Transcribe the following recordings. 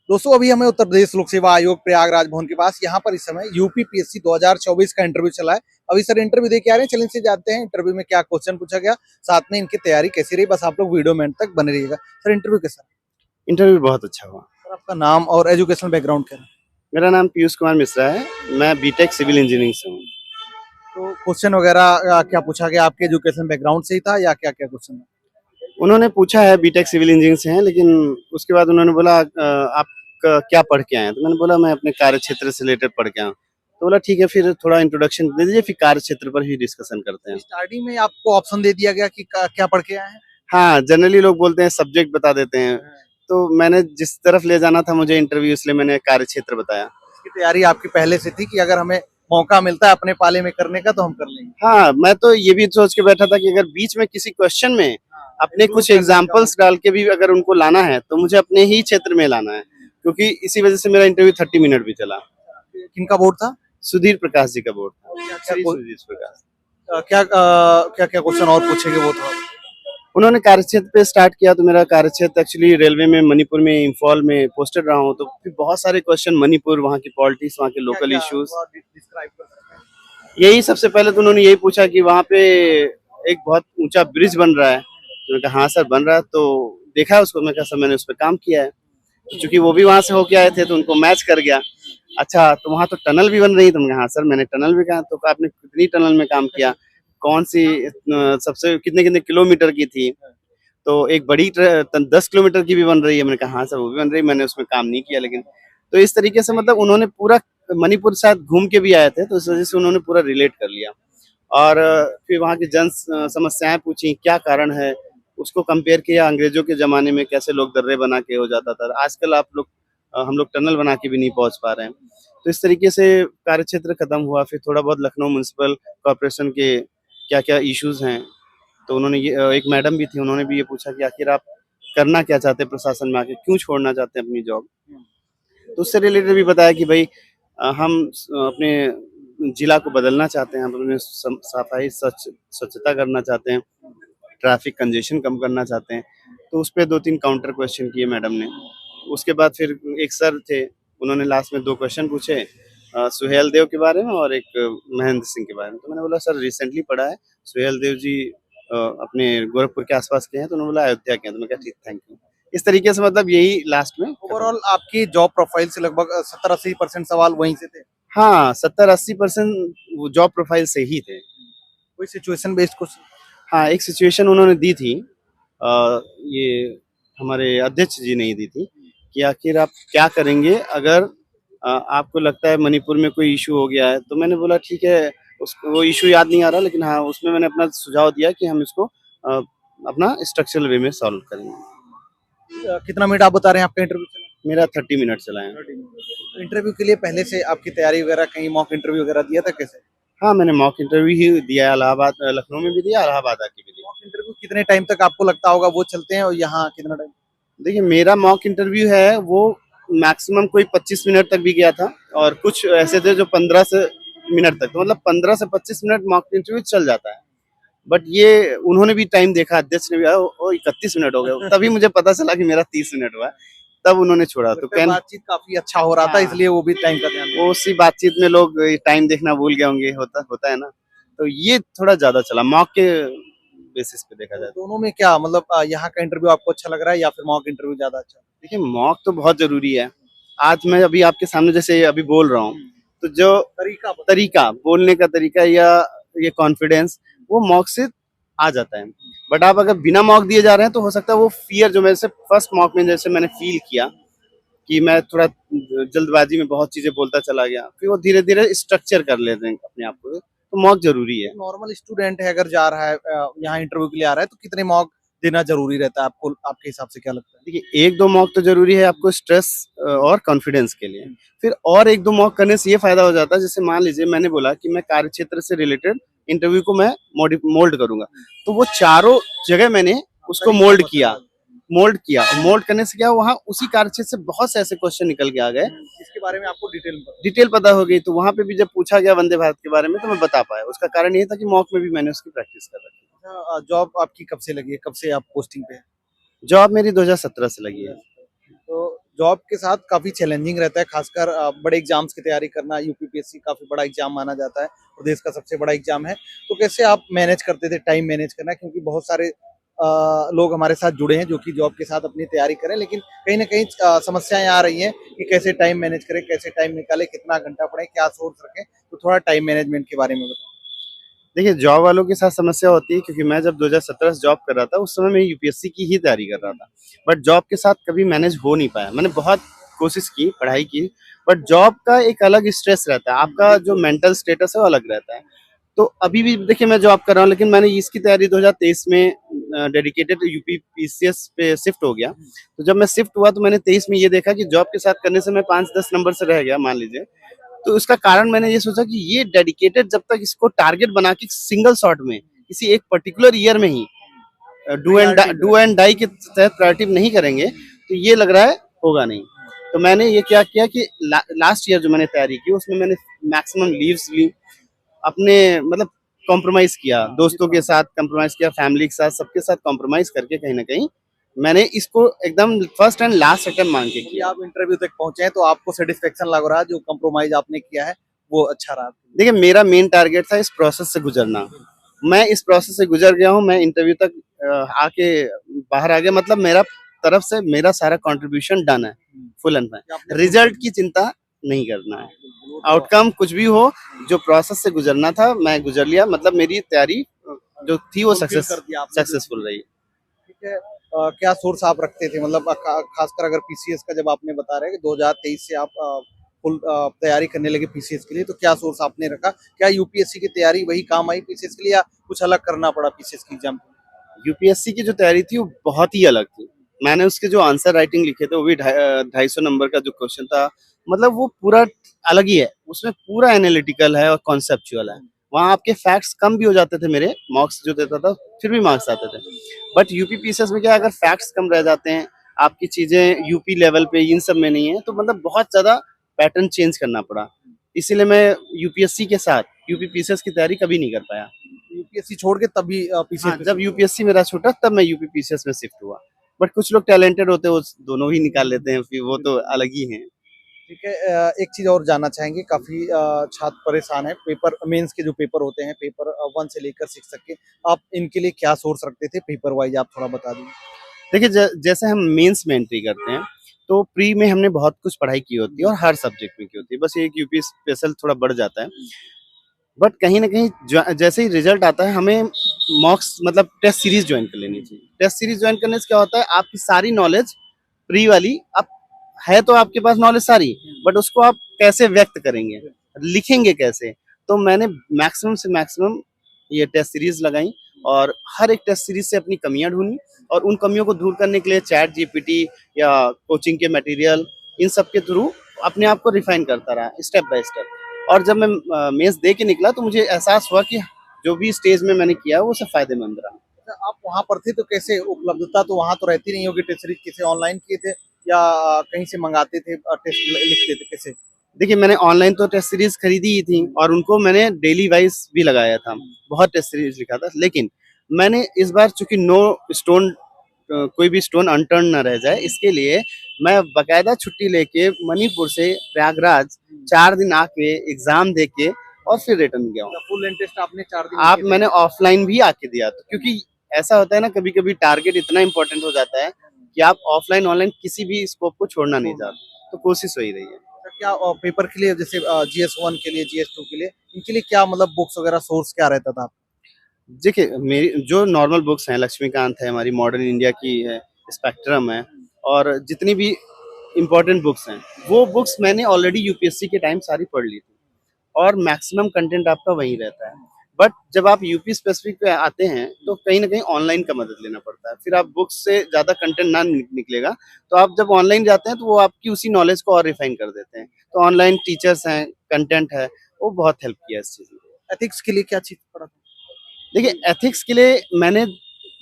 दोस्तों अभी हमें उत्तर प्रदेश लोक सेवा आयोग प्रयागराज भवन के पास यहाँ पर इस समय यूपीपीएससी 2024 का इंटरव्यू चला है। अभी सर इंटरव्यू दे के आ रहे हैं, चलिए इनसे जानते हैं इंटरव्यू में क्या क्वेश्चन पूछा गया, साथ में इनकी तैयारी कैसी रही। बस आप लोग वीडियो में एंड तक बने रहिएगा। सर इंटरव्यू कैसा? इंटरव्यू बहुत अच्छा हुआ। सर आपका नाम और एजुकेशनल बैकग्राउंड क्या है? मेरा नाम पीयूष कुमार मिश्रा है। मैं बीटेक सिविल इंजीनियरिंग से हूँ। तो क्वेश्चन वगैरह क्या पूछा गया, आपके एजुकेशनल बैकग्राउंड से ही था या क्या क्या क्वेश्चन? उन्होंने पूछा है बीटेक सिविल इंजीनियरिंग से हैं, लेकिन उसके बाद उन्होंने बोला आप क्या पढ़ के आए हैं? तो मैंने बोला मैं अपने कार्य क्षेत्र से रिलेटेड पढ़ के आया हूँ। तो बोला ठीक है, फिर थोड़ा इंट्रोडक्शन दे दीजिए, फिर कार्य क्षेत्र पर ही डिस्कशन करते हैं। स्टार्टिंग में आपको ऑप्शन दे दिया गया कि क्या पढ़ के आए हैं? हाँ, जनरली लोग बोलते हैं सब्जेक्ट बता देते हैं, तो मैंने जिस तरफ ले जाना था मुझे इंटरव्यू, इसलिए मैंने कार्य क्षेत्र बताया। इसकी तैयारी आपकी पहले से थी कि अगर हमें मौका मिलता है अपने पाले में करने का तो हम कर लेंगे? हाँ, मैं तो ये भी सोच के बैठा था कि अगर बीच में किसी क्वेश्चन में अपने कुछ एग्जाम्पल्स डाल के भी अगर उनको लाना है तो मुझे अपने ही क्षेत्र में लाना है, क्योंकि इसी वजह से मेरा इंटरव्यू 30 मिनट भी चला। किनका बोर्ड था? सुधीर प्रकाश जी का बोर्ड था। क्या श्री सुधीर प्रकाश। क्या क्या क्या क्वेश्चन और पूछेंगे वो था? उन्होंने कार्यक्षेत्र पे स्टार्ट किया, तो मेरा कार्यक्षेत्र एक्चुअली रेलवे में मणिपुर में इंफॉल में पोस्टेड रहा हूँ, तो फिर बहुत सारे क्वेश्चन मणिपुर, वहाँ की पॉलिटिक्स, वहाँ के लोकल इश्यूज, यही सबसे पहले तो उन्होंने यही पूछा कि वहाँ पे एक बहुत ऊंचा ब्रिज बन रहा है। तो मैंने कहा हाँ सर बन रहा है, तो देखा है उसको? मैं कहा सर मैंने उस पर काम किया है। क्योंकि वो भी वहाँ से होके आए थे तो उनको मैच कर गया। अच्छा तो वहाँ तो टनल भी बन रही है? तो मैंने कहा हाँ सर मैंने टनल भी कहा। तो कहा आपने कितनी टनल में काम किया, कौन सी सबसे कितने कितने किलोमीटर की थी? तो एक बड़ी 10 किलोमीटर की भी बन रही है। मैंने कहा हाँ सर वो भी बन रही है, मैंने उसमें काम नहीं किया। लेकिन तो इस तरीके से मतलब उन्होंने पूरा मणिपुर शायद घूम के भी आए थे, तो इस वजह से उन्होंने पूरा रिलेट कर लिया। और फिर वहाँ की जन समस्याएं पूछी, क्या कारण है, उसको कंपेयर किया अंग्रेजों के जमाने में कैसे लोग दर्रे बना के हो जाता था, आजकल हम लोग टनल बना के भी नहीं पहुंच पा रहे हैं। तो इस तरीके से कार्य क्षेत्र खत्म हुआ। फिर थोड़ा बहुत लखनऊ म्युनिसिपल कॉर्पोरेशन के क्या क्या इश्यूज हैं, तो उन्होंने ये एक मैडम भी थी, उन्होंने भी ये पूछा कि आखिर आप करना क्या चाहते हैं प्रशासन में आके, क्यों छोड़ना चाहते हैं अपनी जॉब? तो उससे रिलेटेड भी बताया कि भाई हम अपने जिला को बदलना चाहते हैं, हम अपने सफाई स्वच्छता करना चाहते हैं, ट्रैफिक कंजेशन कम करना चाहते हैं। तो उस पर 2-3 काउंटर क्वेश्चन किए मैडम ने। उसके बाद फिर एक सर थे, उन्होंने लास्ट में 2 क्वेश्चन पूछे, सुहेल देव के बारे में और एक महेंद्र सिंह के बारे में। तो मैंने बोला सर रिसेंटली पढ़ा है, सुहेल देव जी अपने गोरखपुर के आसपास के हैं। तो उन्होंने बोला अयोध्या के हैं। तो मैं कहा ठीक, थैंक यू। इस तरीके से मतलब यही लास्ट में ओवरऑल आपकी जॉब प्रोफाइल से लगभग 70-80% सवाल वहीं से थे? हाँ 70-80% जॉब प्रोफाइल से ही थे। कोई सिचुएशन बेस्ड क्वेश्चन? हाँ एक सिचुएशन उन्होंने दी थी, ये हमारे अध्यक्ष जी ने ही दी थी कि आखिर आप क्या करेंगे अगर आपको लगता है मणिपुर में कोई इशू हो गया है। तो मैंने बोला ठीक है, उसको वो इशू याद नहीं आ रहा, लेकिन हाँ उसमें मैंने अपना सुझाव दिया कि हम इसको अपना स्ट्रक्चरल वे में सॉल्व करेंगे। कितना मिनट आप बता रहे हैं आपका इंटरव्यू चला? मेरा 30 मिनट चला है। इंटरव्यू के लिए पहले से आपकी तैयारी वगैरह, कहीं मॉक इंटरव्यू वगैरह दिया था कैसे? हाँ मैंने मॉक इंटरव्यू ही दिया, इलाहाबाद लखनऊ में भी दिया, इलाहाबाद आके भी दिया। मॉक इंटरव्यू कितने टाइम तक आपको लगता होगा वो चलते हैं और यहाँ कितना टाइम? देखिए मेरा मॉक इंटरव्यू है वो मैक्सिमम कोई 25 मिनट तक भी गया था, और कुछ ऐसे थे जो 15 से मिनट तक, तो मतलब 15 से 25 मिनट मॉक इंटरव्यू चल जाता है। बट ये उन्होंने भी टाइम देखा, अध्यक्ष ने भी, वो 31 मिनट हो गए, तभी मुझे पता चला कि मेरा 30 मिनट हुआ, तब उन्होंने छोड़ा। तो बातचीत काफी अच्छा हो रहा था, इसलिए वो भी टाइम का ध्यान, वो उसी बातचीत में लोग टाइम देखना भूल गए होंगे, होता है ना। तो ये थोड़ा ज्यादा चला मॉक के बेसिस पे देखा जाए। दोनों में क्या मतलब यहाँ का इंटरव्यू आपको अच्छा लग रहा है या फिर मॉक इंटरव्यू ज्यादा अच्छा? देखिए मॉक तो बहुत जरूरी है। आज मैं अभी आपके सामने जैसे अभी बोल रहा हूँ, तो जो तरीका बोलने का तरीका या ये कॉन्फिडेंस वो मॉक से आ जाता है। बट आप अगर बिना मॉक दिए जा रहे हैं तो हो सकता है वो फियर जो मेरे से फर्स्ट मॉक में जैसे मैंने फील किया कि मैं थोड़ा जल्दबाजी में बहुत चीजें बोलता चला गया, फिर वो धीरे धीरे स्ट्रक्चर कर लेते हैं अपने आप को। तो मॉक जरूरी है। नॉर्मल स्टूडेंट है अगर जा रहा है यहाँ इंटरव्यू के लिए आ रहा है, तो कितने मॉक देना जरूरी रहता है आपको, आपके हिसाब से क्या लगता है? देखिए 1-2 मॉक तो जरूरी है आपको स्ट्रेस और कॉन्फिडेंस के लिए। फिर और 1-2 मॉक करने से ये फायदा हो जाता है, जैसे मान लीजिए मैंने बोला कि मैं कार्य क्षेत्र से रिलेटेड इंटरव्यू को मैं मोल्ड करूंगा, तो वो चारों जगह मैंने उसको मोल्ड करने से क्या वहाँ उसी कार्य क्षेत्र से बहुत से ऐसे क्वेश्चन निकल के आ गए इसके बारे में आपको डिटेल पता हो गई। तो वहाँ पे भी जब पूछा गया वंदे भारत के बारे में तो मैं बता पाया। उसका कारण ये था कि मॉक में भी मैंने उसकी प्रैक्टिस कर रखी। जॉब आपकी कब से लगी है, कब से आप पोस्टिंग पे हैं? जॉब मेरी 2017 से लगी है। तो जॉब के साथ काफी चैलेंजिंग रहता है, खासकर बड़े एग्जाम्स की तैयारी करना। यूपीपीएससी काफी बड़ा एग्जाम माना जाता है और देश का सबसे बड़ा एग्जाम है। तो कैसे आप मैनेज करते थे टाइम मैनेज करना, क्योंकि बहुत सारे लोग हमारे साथ जुड़े हैं जो कि जॉब के साथ अपनी तैयारी करें, लेकिन कहीं ना कहीं समस्याएं आ रही हैं कि कैसे टाइम मैनेज करें, कैसे टाइम निकालें, कितना घंटा पढ़ें, क्या सोर्स रखें। तो थोड़ा टाइम मैनेजमेंट के बारे में बताएं। देखिए, जॉब वालों के साथ समस्या होती है क्योंकि मैं जब 2017 से जॉब कर रहा था, उस समय मैं यूपीएससी की ही तैयारी कर रहा था। बट जॉब के साथ कभी मैनेज हो नहीं पाया। मैंने बहुत कोशिश की, पढ़ाई की, बट जॉब का एक अलग स्ट्रेस रहता है। आपका जो मेंटल स्टेटस है वो अलग रहता है। तो अभी भी देखिए मैं जॉब कर रहा हूँ, लेकिन मैंने इसकी तैयारी 2023 में डेडिकेटेड यूपी पीसीएस पे शिफ्ट हो गया। तो जब मैं शिफ्ट हुआ तो मैंने 23 में ये देखा कि जॉब के साथ करने से मैं 5-10 नंबर से रह गया, मान लीजिए। तो इसका कारण मैंने ये सोचा कि ये डेडिकेटेड जब तक इसको टारगेट बना के सिंगल शॉट में किसी एक पर्टिकुलर ईयर में ही डू एंड डाई के तहत प्रायोरिटी नहीं करेंगे तो ये लग रहा है होगा नहीं। तो मैंने ये क्या किया कि लास्ट ईयर जो मैंने तैयारी की उसमें मैंने मैक्सिमम लीव्स ली, अपने मतलब कॉम्प्रोमाइज किया, दोस्तों के साथ कॉम्प्रोमाइज किया, फैमिली के साथ, सबके साथ कॉम्प्रोमाइज करके कहीं ना कहीं मैंने इसको एकदम फर्स्ट एंड लास्ट अटेम्प्ट मान के कि किया। आप इंटरव्यू तक पहुंचे हैं तो आपको सेटिस्फेक्शन लग रहा है, जो कंप्रोमाइज आपने किया है वो अच्छा रहा। देखिए, मेरा मेन टारगेट था इस प्रोसेस से गुजरना। मैं इस प्रोसेस से गुजर गया हूँ, मैं इंटरव्यू तक आके बाहर आ गया, मतलब मेरा तरफ से मेरा सारा कंट्रीब्यूशन डन है, फुल एंड फाइन। रिजल्ट की चिंता नहीं करना है, आउटकम कुछ भी हो, जो प्रोसेस से गुजरना था मैं गुजर लिया। मतलब मेरी तैयारी जो थी वो सक्सेसफुल रही। ठीक है। क्या सोर्स आप रखते थे, मतलब खासकर अगर पीसीएस का जब आपने बता रहे हैं कि 2023 से आप फुल तैयारी करने लगे पीसीएस के लिए, तो क्या सोर्स आपने रखा? क्या यूपीएससी की तैयारी वही काम आई पीसीएस के लिए, या कुछ अलग करना पड़ा पीसीएस की एग्जाम? यूपीएससी की जो तैयारी थी वो बहुत ही अलग थी। मैंने उसके जो आंसर राइटिंग लिखे थे वो भी 250 नंबर का जो क्वेश्चन था, मतलब वो पूरा अलग ही है। उसमें पूरा एनालिटिकल है और कॉन्सेप्चुअल है। वहाँ आपके फैक्ट्स कम भी हो जाते थे, मेरे मार्क्स जो देता था फिर भी मार्क्स आते थे। बट यूपी पीसीएस में क्या, अगर फैक्ट्स कम रह जाते हैं, आपकी चीजें यूपी लेवल पे इन सब में नहीं है, तो मतलब बहुत ज्यादा पैटर्न चेंज करना पड़ा। इसीलिए मैं यूपीएससी के साथ यूपी पीसीएस की तैयारी कभी नहीं कर पाया। यूपीएससी छोड़ के तभी हाँ, पीसीएस? जब यूपीएससी मेरा छूटा तब मैं यूपी पीसीएस में शिफ्ट हुआ। बट कुछ लोग टैलेंटेड होते हैं, वो दोनों ही निकाल लेते हैं, फिर वो तो अलग ही हैं। ठीक है। एक चीज और जानना चाहेंगे, काफी छात्र परेशान है, पेपर मेंस के जो पेपर होते हैं, पेपर 1 से लेकर 6 तक के, आप इनके लिए क्या सोर्स रखते थे पेपर वाइज, आप थोड़ा बता दीजिए। देखिए, जैसे हम मेंस में एंट्री करते हैं तो प्री में हमने बहुत कुछ पढ़ाई की होती है और हर सब्जेक्ट में की होती है, बस एक यूपी स्पेशल थोड़ा बढ़ जाता है। बट कहीं ना कहीं जैसे ही रिजल्ट आता है हमें मॉक्स मतलब टेस्ट सीरीज ज्वाइन कर लेनी चाहिए। टेस्ट सीरीज ज्वाइन करने से क्या होता है, आपकी सारी नॉलेज प्री वाली आप है, तो आपके पास नॉलेज सारी, बट उसको आप कैसे व्यक्त करेंगे, लिखेंगे कैसे। तो मैंने मैक्सिमम से मैक्सिमम ये टेस्ट सीरीज लगाई और हर एक टेस्ट सीरीज से अपनी कमियां ढूंढी, और उन कमियों को दूर करने के लिए चैट जीपीटी या कोचिंग के मटेरियल, इन सब के थ्रू अपने आप को रिफाइन करता रहा स्टेप बाय स्टेप। और जब मैं मेंस दे के निकला तो मुझे एहसास हुआ कि जो भी स्टेज में मैंने किया वो सब फायदेमंद रहा। अच्छा, आप वहाँ पर थे तो कैसे उपलब्धता तो वहाँ तो रहती नहीं होगी, टेस्ट सीरीज किसे ऑनलाइन किए थे या कहीं से मंगाते थे, टेस्ट लिखते थे कैसे? देखिए, मैंने ऑनलाइन तो टेस्ट सीरीज खरीदी ही थी और उनको मैंने डेली वाइज भी लगाया था, बहुत टेस्ट सीरीज लिखा था। लेकिन मैंने इस बार चूंकि नो स्टोन कोई भी स्टोन अनटर्न ना रह जाए, इसके लिए मैं बकायदा छुट्टी लेके मणिपुर से प्रयागराज 4 दिन आके एग्जाम दे के और फिर रिटर्न गया हूँ। फुल इंटरेस्ट आपने 4 दिन आप मैंने ऑफलाइन भी आके दिया था, क्योंकि ऐसा होता है ना, कभी कभी टारगेट इतना इंपॉर्टेंट हो जाता है कि आप ऑफलाइन ऑनलाइन किसी भी स्कोप को छोड़ना नहीं चाहते, तो कोशिश वही रही है। क्या पेपर के लिए, जैसे जीएस 1 के लिए, जीएस 2 के लिए, इनके लिए क्या मतलब बुक्स वगैरह सोर्स क्या रहता था? देखिए, मेरी जो नॉर्मल बुक्स हैं, लक्ष्मीकांत है, हमारी मॉडर्न इंडिया की है, स्पेक्ट्रम है, और जितनी भी इम्पोर्टेंट बुक्स हैं वो बुक्स मैंने ऑलरेडी यूपीएससी के टाइम सारी पढ़ ली थी, और मैक्सिमम कंटेंट आपका वहीं रहता है। बट जब आप यूपी स्पेसिफिक पे आते हैं तो कहीं ना कहीं ऑनलाइन का मदद लेना पड़ता है, फिर आप बुक्स से ज़्यादा कंटेंट ना निकलेगा, तो आप जब ऑनलाइन जाते हैं तो वो आपकी उसी नॉलेज को और रिफाइन कर देते हैं। तो ऑनलाइन टीचर्स हैं, कंटेंट है, वो बहुत हेल्प किया इस चीज़ में। एथिक्स के लिए क्या चीज पढ़ा था? देखिए, एथिक्स के लिए मैंने,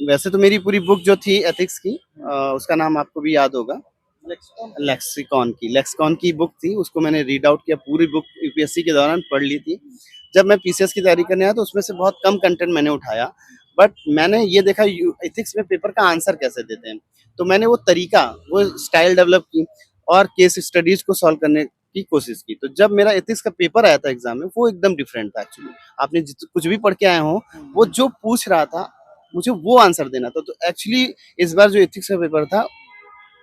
वैसे तो मेरी पूरी बुक जो थी एथिक्स की, उसका नाम आपको भी याद होगा, लेक्सिकॉन की बुक थी, उसको मैंने रीड आउट किया, पूरी बुक यूपीएससी के दौरान पढ़ ली थी। जब मैं पीसीएस की तैयारी करने आया तो उसमें से बहुत कम कंटेंट मैंने उठाया, बट मैंने ये देखा एथिक्स में पेपर का आंसर कैसे देते हैं, तो मैंने वो तरीका, वो स्टाइल डेवलप की। और केस स्टडीज को सॉल्व करने की कोशिश की। तो जब मेरा एथिक्स का पेपर आया था एग्जाम में, वो एकदम डिफरेंट था एक्चुअली। आपने कुछ भी पढ़ के आए हो, वो जो पूछ रहा था मुझे वो आंसर देना था। तो एक्चुअली इस बार जो एथिक्स का पेपर था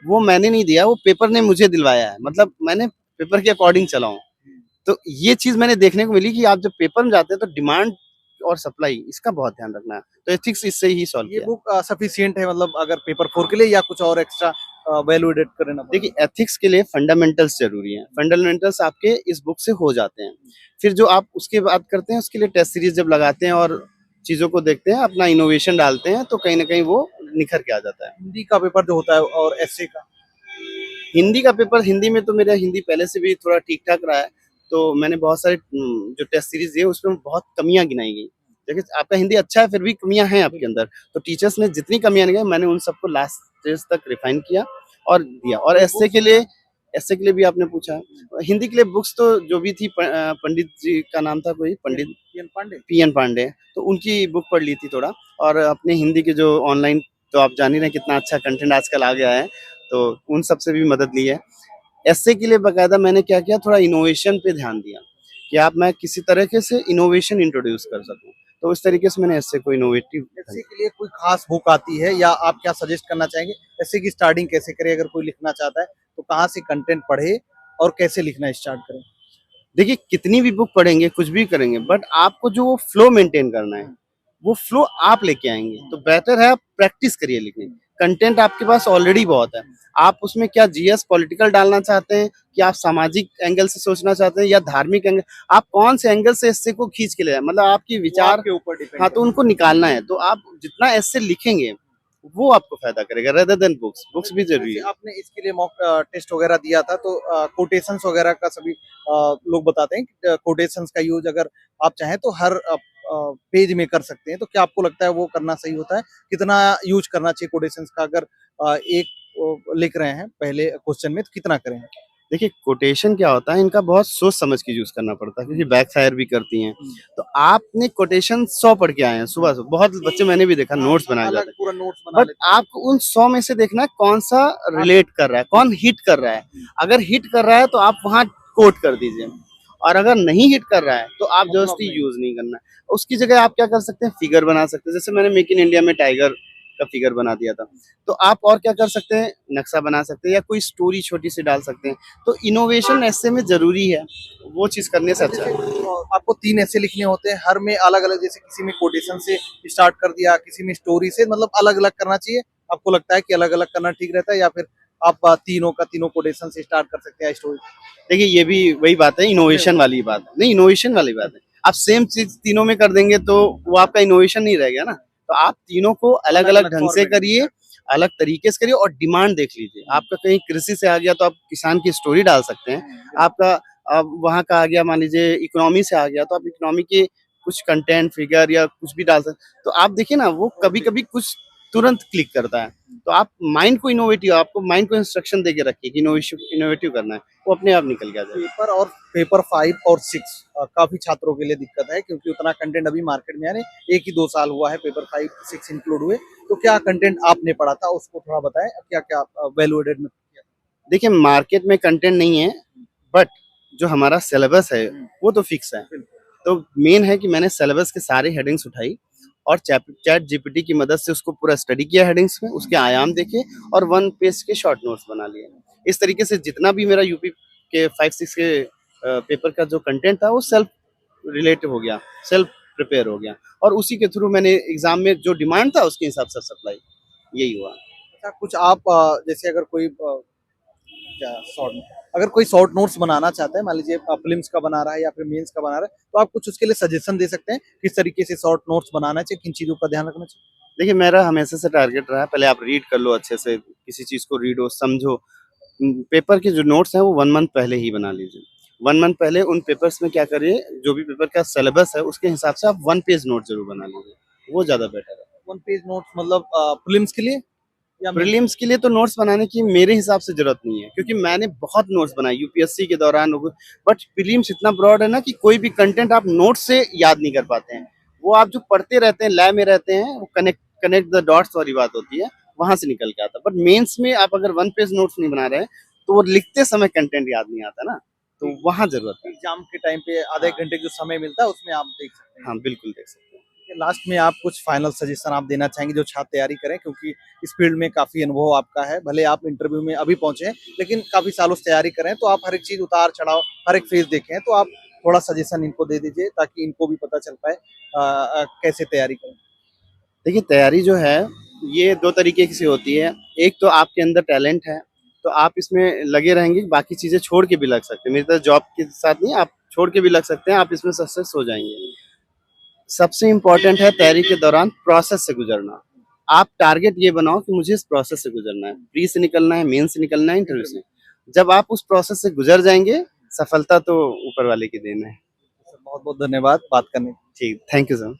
वो मैंने नहीं दिया, वो पेपर ने मुझे दिलवाया है। मतलब मैंने पेपर के अकॉर्डिंग चला हूँ। तो ये चीज मैंने देखने को मिली कि आप जब पेपर में जाते हैं तो डिमांड और सप्लाई इसका बहुत ध्यान रखना है। तो एथिक्स इससे ही सॉल्व ये किया। बुक सफिशिएंट है मतलब अगर पेपर 4 के लिए या कुछ और एक्स्ट्रा वैल्यू एडेड करना पड़ेगा? देखिए एथिक्स के लिए फंडामेंटल्स जरूरी है। फंडामेंटल्स आपके इस बुक से हो जाते हैं। फिर जो आप उसके बाद करते हैं उसके लिए टेस्ट सीरीज जब लगाते हैं और चीजों को देखते हैं, अपना इनोवेशन डालते हैं, तो कहीं ना कहीं वो निखर के आ जाता है। हिंदी का पेपर जो होता है और एसए का? हिंदी का पेपर, हिंदी में तो मेरा हिंदी पहले से भी थोड़ा ठीक ठाक रहा है। तो मैंने बहुत सारे जो टेस्ट सीरीज दिए उसमें बहुत कमियां गिनाई गई। देखिए आपका हिंदी अच्छा है फिर भी कमियां हैं आपके अंदर, तो टीचर्स ने जितनी कमियां निकाली मैंने उन सबको लास्ट स्टेज तक रिफाइन किया और दिया। और एसए के लिए भी आपने पूछा, हिंदी के लिए बुक्स तो जो भी थी पंडित जी का नाम था कोई, पंडित पीएन पांडे, तो उनकी बुक पढ़ ली थी थोड़ा। और अपने हिंदी के जो ऑनलाइन, तो आप जान ही रहे हैं कितना अच्छा कंटेंट आजकल आ गया है, तो उन सब से भी मदद ली है। एसए के लिए बकायदा मैंने क्या किया, थोड़ा इनोवेशन पे ध्यान दिया कि आप मैं किसी तरीके से इनोवेशन इंट्रोड्यूस कर सकूं। तो इस तरीके से मैंने एसए को इनोवेटिव। एसए के लिए कोई खास बुक आती है या आप क्या सजेस्ट करना चाहेंगे? एसए की स्टार्टिंग कैसे करें अगर कोई लिखना चाहता है तो कहाँ से कंटेंट पढ़े और कैसे लिखना स्टार्ट करें? देखिए कितनी भी बुक पढ़ेंगे कुछ भी करेंगे, बट आपको जो वो फ्लो मेंटेन करना है वो फ्लो आप लेके आएंगे। तो बेटर है आप प्रैक्टिस करिए लिखने। कंटेंट आपके पास ऑलरेडी बहुत है, आप उसमें क्या जीएस पॉलिटिकल डालना चाहते हैं, कि आप सामाजिक एंगल से सोचना चाहते हैं या धार्मिक एंगल, आप कौन से एंगल से इससे को खींच के ले, मतलब आपकी विचार के ऊपर डिपेंड हाँ, तो उनको निकालना है। तो आप जितना ऐसे लिखेंगे वो आपको फायदा करेगा रेदर देन बुक्स। बुक्स भी जरूरी है। आपने इसके लिए मॉक टेस्ट वगैरह दिया था तो कोटेशंस वगैरह का सभी लोग बताते हैं कि कोटेशंस का यूज अगर आप चाहें तो हर पेज में कर सकते हैं, तो क्या आपको लगता है वो करना सही होता है? कितना यूज करना चाहिए कोटेशंस का अगर एक लिख रहे हैं पहले क्वेश्चन में तो कितना करें? देखिए कोटेशन क्या होता है, इनका बहुत सोच समझ के यूज करना पड़ता है क्योंकि बैक फायर भी करती हैं। तो आपने कोटेशन 100 पढ़ के आए हैं सुबह से, बहुत बच्चे मैंने भी देखा नोट्स बनाए जाते हैं, पूरा नोट्स बना बट लेते हैं। आपको उन 100 में से देखना है कौन सा रिलेट कर रहा है, कौन हिट कर रहा है। अगर हिट कर रहा है तो आप वहां कोट कर दीजिए, और अगर नहीं हिट कर रहा है तो आप जबरदस्ती यूज नहीं करना है। उसकी जगह आप क्या कर सकते हैं, फिगर बना सकते हैं। जैसे मैंने मेक इन इंडिया में टाइगर का फिगर बना दिया था, तो आप और क्या कर सकते हैं, नक्शा बना सकते हैं या कोई स्टोरी छोटी सी डाल सकते हैं। तो इनोवेशन ऐसे में जरूरी है, वो चीज करने से अच्छा है। आपको 3 ऐसे लिखने होते हैं, हर में अलग अलग, जैसे किसी में कोटेशन से स्टार्ट कर दिया, किसी में स्टोरी से, मतलब अलग अलग करना चाहिए? आपको लगता है कि अलग अलग करना ठीक रहता है या फिर आप तीनों का तीनों कोटेशन से स्टार्ट कर सकते हैं स्टोरी? देखिए ये भी वही बात है, इनोवेशन वाली बात है। नहीं, इनोवेशन वाली बात है, आप सेम चीज तीनों में कर देंगे तो वो आपका इनोवेशन नहीं रह गया ना। तो आप तीनों को अलग अलग ढंग से करिए, अलग तरीके से करिए और डिमांड देख लीजिए। आपका कहीं कृषि से आ गया तो आप किसान की स्टोरी डाल सकते हैं। आपका अब वहाँ का आ गया, मान लीजिए इकोनॉमी से आ गया तो आप इकोनॉमी के कुछ कंटेंट फिगर या कुछ भी डाल सकते। तो आप देखिए ना, वो कभी कभी कुछ तुरंत क्लिक करता है। तो आप माइंड को इनोवेटिव, आपको माइंड को इंस्ट्रक्शन दे के रखिए कि इनोवेटिव करना है, वो अपने आप निकल के आ जाएगा। पेपर और पेपर 5 और 6 काफी छात्रों के लिए दिक्कत है क्योंकि उतना कंटेंट अभी मार्केट में, यानी 1 ही 2 साल हुआ है पेपर 5 6 इंक्लूड हुए। तो क्या कंटेंट आपने पढ़ा था उसको थोड़ा बताएं, क्या क्या वैल्यू एडेड में किया? देखिए मार्केट में कंटेंट नहीं है, बट जो हमारा सिलेबस है वो तो फिक्स है। तो मेन है कि मैंने सिलेबस के सारे हेडिंग्स उठाई और चैट जीपीटी की मदद से उसको पूरा स्टडी किया हेडिंग्स में, उसके आयाम देखे और 1 पेज के शॉर्ट नोट्स बना लिए। इस तरीके से जितना भी मेरा यूपी के 5-6 के पेपर का जो कंटेंट था वो सेल्फ रिलेटिव हो गया, सेल्फ प्रिपेयर हो गया, और उसी के थ्रू मैंने एग्जाम में जो डिमांड था उसके हिसाब से सप्लाई, यही हुआ। अच्छा, कुछ आप जैसे अगर कोई क्या शॉर्ट, अगर कोई शॉर्ट नोट्स बनाना चाहता है, मान लीजिए फिल्म्स का बना रहा है या फिर मेंस का बना रहा है, तो आप कुछ उसके लिए सजेशन दे सकते हैं किस तरीके से शॉर्ट नोट्स बनाना चाहिए, किन चीजों का ध्यान रखना चाहिए? देखिए मेरा हमेशा से टारगेट रहा है, पहले आप रीड कर लो अच्छे से, किसी चीज को रीड हो समझो। पेपर के जो नोट्स हैं वो 1 मंथ पहले ही बना लीजिए। 1 मंथ पहले उन पेपर्स में क्या करिए, जो भी पेपर का सिलेबस है उसके हिसाब से आप 1 पेज नोट जरूर बना लीजिए, वो ज्यादा बेटर है। 1 पेज नोट्स मतलब फिल्म्स के लिए या प्रीलिम्स के लिए तो नोट्स बनाने की मेरे हिसाब से जरूरत नहीं है, क्योंकि मैंने बहुत नोट्स बनाए यूपीएससी के दौरान। बट प्रीलिम्स इतना ब्रॉड है ना कि कोई भी कंटेंट आप नोट्स से याद नहीं कर पाते हैं। वो आप जो पढ़ते रहते हैं, लैब में रहते हैं, वो कनेक्ट द डॉट्स वाली बात होती है, वहां से निकल के आता है। बट मेंस में आप अगर 1 पेज नोट्स नहीं बना रहे हैं तो वो लिखते समय कंटेंट याद नहीं आता ना, तो वहाँ जरूरत है। एग्जाम के टाइम पे आधे एक घंटे जो समय मिलता है उसमें आप देख सकते हैं। हाँ बिल्कुल देख सकते हैं। लास्ट में आप कुछ फाइनल सजेशन आप देना चाहेंगे जो छात्र तैयारी करें, क्योंकि इस फील्ड में काफी अनुभव आपका है, भले आप इंटरव्यू में अभी पहुंचे हैं लेकिन काफी सालों से तैयारी करें, तो आप हर एक चीज उतार चढ़ाव हर एक फेज देखे हैं, तो आप थोड़ा सजेशन इनको दे दीजिए ताकि इनको भी पता चल पाए कैसे तैयारी करें। देखिए तैयारी जो है ये दो तरीके से होती है। एक तो आपके अंदर टैलेंट है तो आप इसमें लगे रहेंगे, बाकी चीजें छोड़ के भी लग सकते हैं। मेरी तरह जॉब के साथ नहीं, आप छोड़ के भी लग सकते हैं, आप इसमें सक्सेस हो जाएंगे। सबसे इम्पोर्टेंट है तैयारी के दौरान प्रोसेस से गुजरना। आप टारगेट ये बनाओ कि मुझे इस प्रोसेस से गुजरना है, प्री से निकलना है, मेन से निकलना है, इंटरव्यू से। जब आप उस प्रोसेस से गुजर जाएंगे, सफलता तो ऊपर वाले की देन है। बहुत बहुत धन्यवाद बात करने के लिए। ठीक, थैंक यू सर।